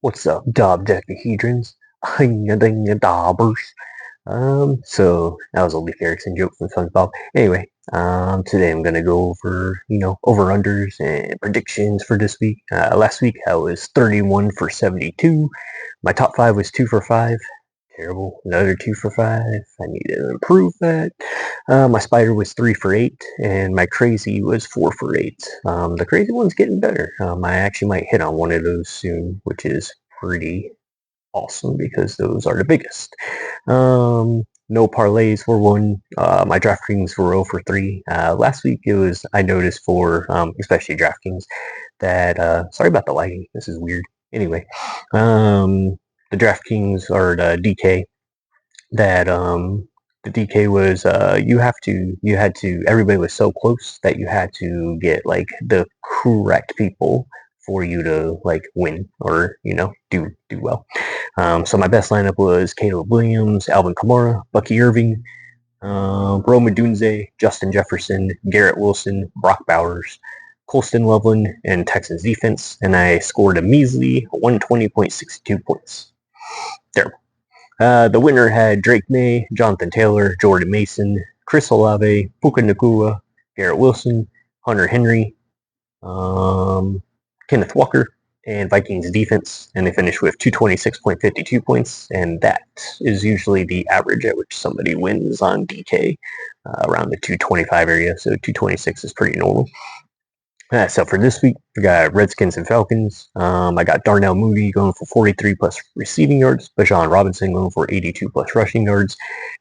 What's up, DOB Decahedrons? Dabbers. So that was a Leif Erikson joke from SpongeBob. Anyway, today I'm gonna go over, over-unders and predictions for this week. Last week I was 31 for 72. My top 5 was 2 for 5. Terrible. Another 2 for 5. I need to improve that. My spider was 3 for 8, and my crazy was 4 for 8. The crazy one's getting better. I actually might hit on one of those soon, which is pretty awesome because those are the biggest. No parlays were won. My DraftKings were 0 for 3. Last week I noticed for, especially DraftKings, that, sorry about the lighting, this is weird. Anyway, the DraftKings or the DK, that, the DK was, everybody was so close that you had to get, like, the correct people for you to, like, win or, do well. So my best lineup was Caleb Williams, Alvin Kamara, Bucky Irving, Rome Odunze, Justin Jefferson, Garrett Wilson, Brock Bowers, Colston Loveland, and Texans defense, and I scored a measly 120.62 points. Terrible. The winner had Drake May, Jonathan Taylor, Jordan Mason, Chris Olave, Puka Nacua, Garrett Wilson, Hunter Henry, Kenneth Walker, and Vikings defense, and they finished with 226.52 points, and that is usually the average at which somebody wins on DK, around the 225 area, so 226 is pretty normal. So for this week, we got Redskins and Falcons. I got Darnell Mooney going for 43 plus receiving yards, Bijan Robinson going for 82 plus rushing yards,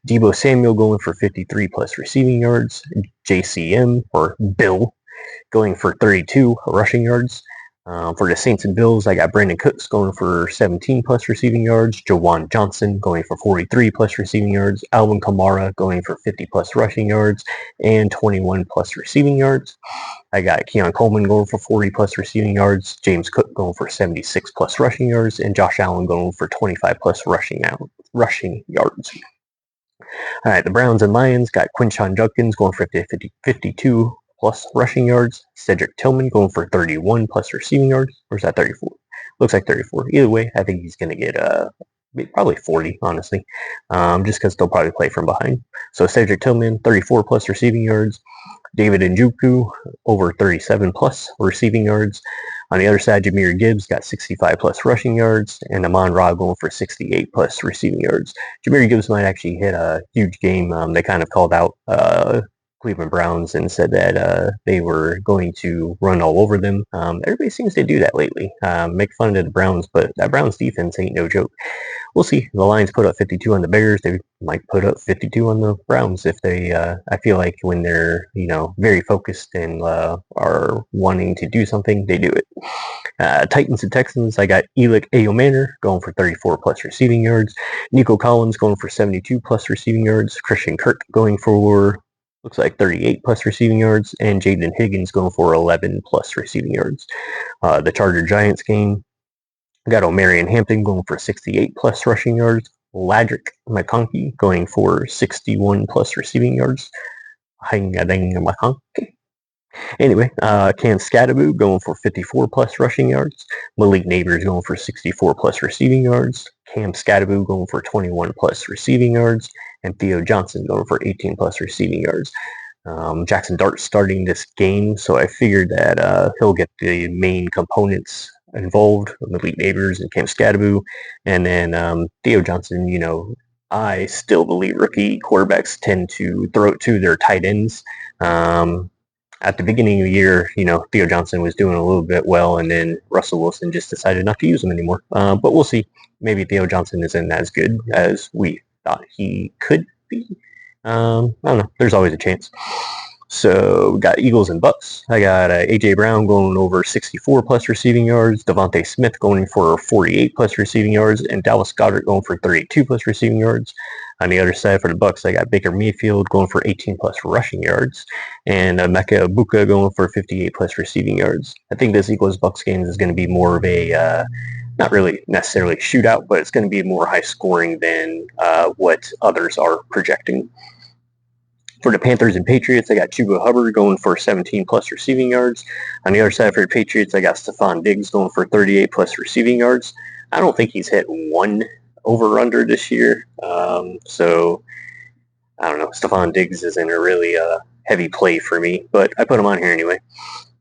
Deebo Samuel going for 53 plus receiving yards, JCM, or Bill, going for 32 rushing yards. For the Saints and Bills, I got Brandon Cooks going for 17 plus receiving yards, Jawan Johnson going for 43 plus receiving yards, Alvin Kamara going for 50 plus rushing yards, and 21 plus receiving yards. I got Keon Coleman going for 40 plus receiving yards, James Cook going for 76 plus rushing yards, and Josh Allen going for 25 plus rushing yards. All right, the Browns and Lions got Quinshon Judkins going for 52 plus rushing yards, Cedric Tillman going for 31 plus receiving yards, or is that 34? Looks like 34. Either way, I think he's going to get probably 40, honestly, just because they'll probably play from behind. So Cedric Tillman, 34 plus receiving yards, David Njoku over 37 plus receiving yards. On the other side, Jahmyr Gibbs got 65 plus rushing yards, and Amon-Ra going for 68 plus receiving yards. Jahmyr Gibbs might actually hit a huge game. They kind of called out Cleveland Browns and said that they were going to run all over them. Everybody seems to do that lately. Make fun of the Browns, but that Browns defense ain't no joke. We'll see. The Lions put up 52 on the Bears. They might put up 52 on the Browns if they. I feel like when they're very focused and are wanting to do something, they do it. Titans and Texans. I got Elick Ayomanor going for 34 plus receiving yards. Nico Collins going for 72 plus receiving yards. Christian Kirk going for looks like 38 plus receiving yards, and Jaden Higgins going for 11 plus receiving yards. The Charger-Giants game, got O'Marion Hampton going for 68 plus rushing yards, Ladrick McConkey going for 61 plus receiving yards. Anyway, Cam Scatteroo going for 54 plus rushing yards, Malik Neighbors going for 64 plus receiving yards, Cam Scatteroo going for 21 plus receiving yards, and Theo Johnson going for 18 plus receiving yards. Jackson Dart starting this game, so I figured that he'll get the main components involved, Malik Neighbors and Cam Scatteroo, and then Theo Johnson. I still believe rookie quarterbacks tend to throw it to their tight ends. At the beginning of the year, Theo Johnson was doing a little bit well, and then Russell Wilson just decided not to use him anymore. But we'll see. Maybe Theo Johnson isn't as good as we thought he could be. I don't know. There's always a chance. So we got Eagles and Bucks. I got A.J. Brown going over 64 plus receiving yards, Devontae Smith going for 48 plus receiving yards, and Dallas Goedert going for 32 plus receiving yards. On the other side for the Bucks, I got Baker Mayfield going for 18 plus rushing yards, and Mecca Ibuka going for 58 plus receiving yards. I think this Eagles-Bucks game is going to be more of a not really necessarily shootout, but it's going to be more high scoring than what others are projecting. For the Panthers and Patriots, I got Chuba Hubbard going for 17 plus receiving yards. On the other side for the Patriots, I got Stephon Diggs going for 38 plus receiving yards. I don't think he's hit one over-under this year. So I don't know. Stephon Diggs isn't a really heavy play for me, but I put him on here anyway.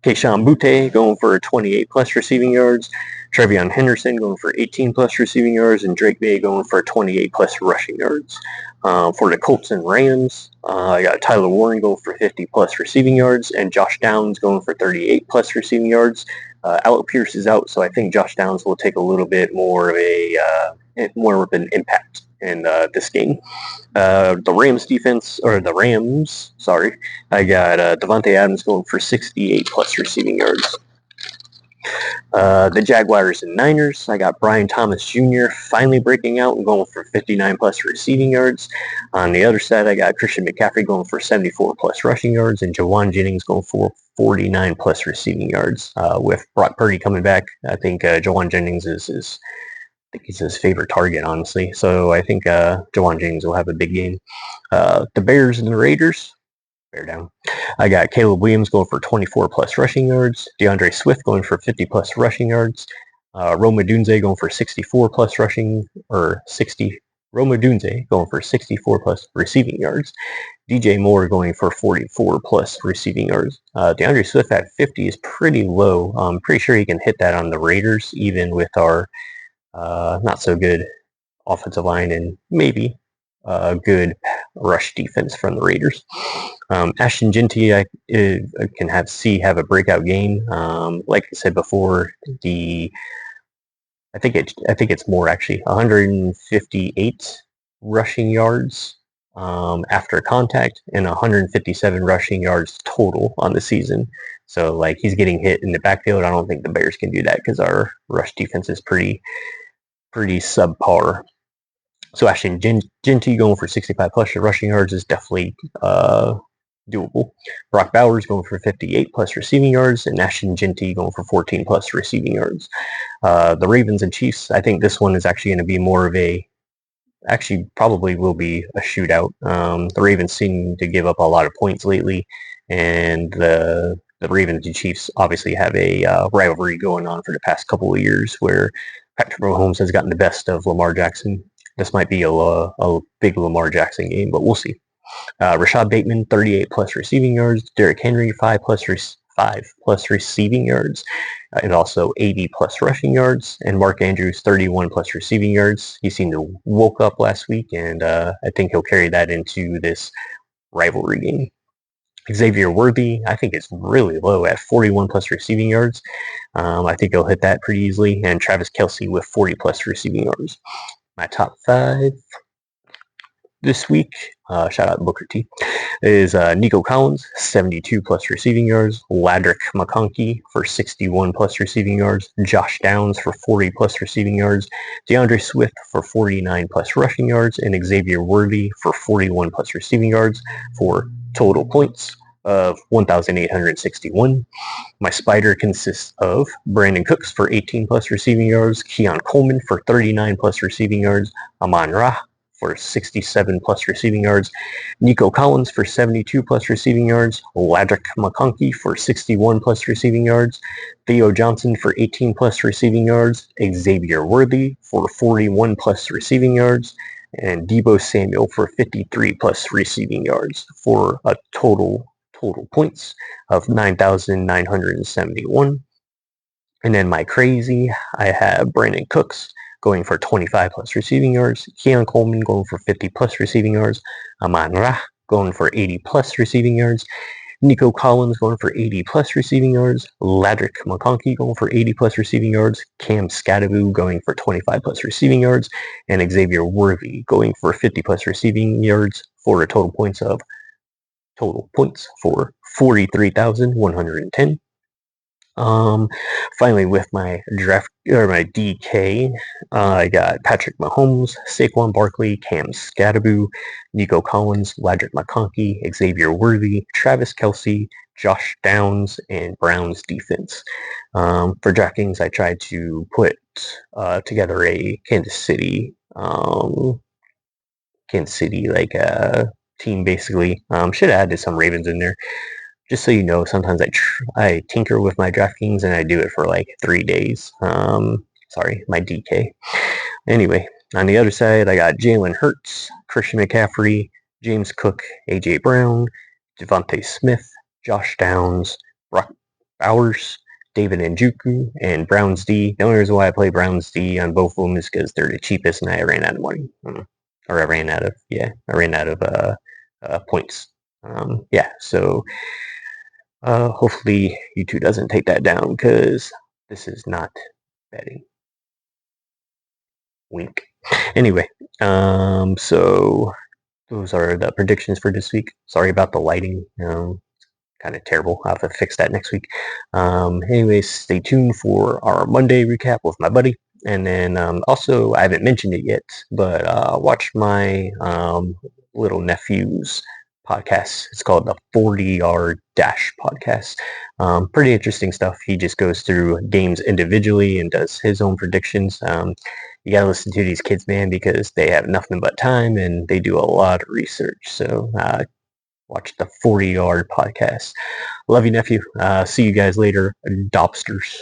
Keishawn Butte going for 28 plus receiving yards. Trevion Henderson going for 18 plus receiving yards, and Drake May going for 28 plus rushing yards. For the Colts and Rams, I got Tyler Warren going for 50 plus receiving yards, and Josh Downs going for 38 plus receiving yards. Alec Pierce is out, so I think Josh Downs will take a little bit more of an impact in this game. The Rams, sorry, I got Devontae Adams going for 68 plus receiving yards. The Jaguars and Niners, I got Brian Thomas Jr. finally breaking out and going for 59 plus receiving yards. On the other side, I got Christian McCaffrey going for 74 plus rushing yards, and Jawan Jennings going for 49 plus receiving yards. With Brock Purdy coming back, I think Jawan Jennings is he's his favorite target, honestly. So I think Jawan Jennings will have a big game. The Bears and the Raiders, bear down. I got Caleb Williams going for 24 plus rushing yards. DeAndre Swift going for 50 plus rushing yards. Roma Dunze going for 64 plus Roma Dunze going for 64 plus receiving yards. DJ Moore going for 44 plus receiving yards. DeAndre Swift at 50 is pretty low. I'm pretty sure he can hit that on the Raiders, even with our not so good offensive line and maybe a good rush defense from the Raiders. Ashton Jeanty, I can have a breakout game. Like I said before, I think it's more actually 158 rushing yards after contact and 157 rushing yards total on the season. So like he's getting hit in the backfield. I don't think the Bears can do that because our rush defense is pretty subpar. So Ashton Jeanty going for 65 plus rushing yards is definitely doable. Brock Bowers going for 58 plus receiving yards, and Ashton Jeanty going for 14 plus receiving yards. The Ravens and Chiefs, I think this one is actually going to be more of probably will be a shootout. The Ravens seem to give up a lot of points lately, and the Ravens and Chiefs obviously have a rivalry going on for the past couple of years where Patrick Mahomes has gotten the best of Lamar Jackson. This might be a big Lamar Jackson game, but we'll see. Rashad Bateman, 38 plus receiving yards. Derrick Henry, 5 plus receiving yards, and also 80 plus rushing yards. And Mark Andrews, 31 plus receiving yards. He seemed to woke up last week, and I think he'll carry that into this rivalry game. Xavier Worthy, I think is really low at 41 plus receiving yards. I think he'll hit that pretty easily. And Travis Kelce with 40 plus receiving yards. My top 5 this week, shout out Booker T, is Nico Collins, 72 plus receiving yards. Ladrick McConkey for 61 plus receiving yards. Josh Downs for 40 plus receiving yards. DeAndre Swift for 49 plus rushing yards. And Xavier Worthy for 41 plus receiving yards for total points of 1,861. My spider consists of Brandon Cooks for 18 plus receiving yards, Keon Coleman for 39 plus receiving yards, Amon-Ra for 67 plus receiving yards, Nico Collins for 72 plus receiving yards, Ladrick McConkey for 61 plus receiving yards, Theo Johnson for 18 plus receiving yards, Xavier Worthy for 41 plus receiving yards, and Deebo Samuel for 53 plus receiving yards for a total points of 9,971. And then my crazy, I have Brandon Cooks going for 25 plus receiving yards, Keon Coleman going for 50 plus receiving yards, Amon-Ra going for 80 plus receiving yards, Nico Collins going for 80 plus receiving yards, Ladrick McConkey going for 80 plus receiving yards, Cam Scadaboo going for 25 plus receiving yards, and Xavier Worthy going for 50 plus receiving yards for a total points for 43,110. Finally, with my draft or my DK, I got Patrick Mahomes, Saquon Barkley, Cam Scadaboo, Nico Collins, Ladrick McConkey, Xavier Worthy, Travis Kelce, Josh Downs, and Browns defense. For DraftKings, I tried to put together a Kansas City like team basically. Should have added some Ravens in there. Just so you know, sometimes I tinker with my DraftKings and I do it for like 3 days. Sorry, my DK. Anyway, on the other side, I got Jalen Hurts, Christian McCaffrey, James Cook, A.J. Brown, Devontae Smith, Josh Downs, Brock Bowers, David Njoku, and Browns D. The only reason why I play Browns D on both of them is because they're the cheapest and I ran out of money. Or I ran out of points. So hopefully YouTube doesn't take that down because this is not betting. Wink. Anyway, so those are the predictions for this week. Sorry about the lighting. Kind of terrible. I'll have to fix that next week. Anyways, stay tuned for our Monday recap with my buddy. And then also, I haven't mentioned it yet, but watch my little nephew's podcast. It's called the 40-Yard Dash podcast. Pretty interesting stuff. He just goes through games individually and does his own predictions. You got to listen to these kids, man, because they have nothing but time and they do a lot of research. So watch the 40-Yard podcast. Love you, nephew. See you guys later, Dobsters.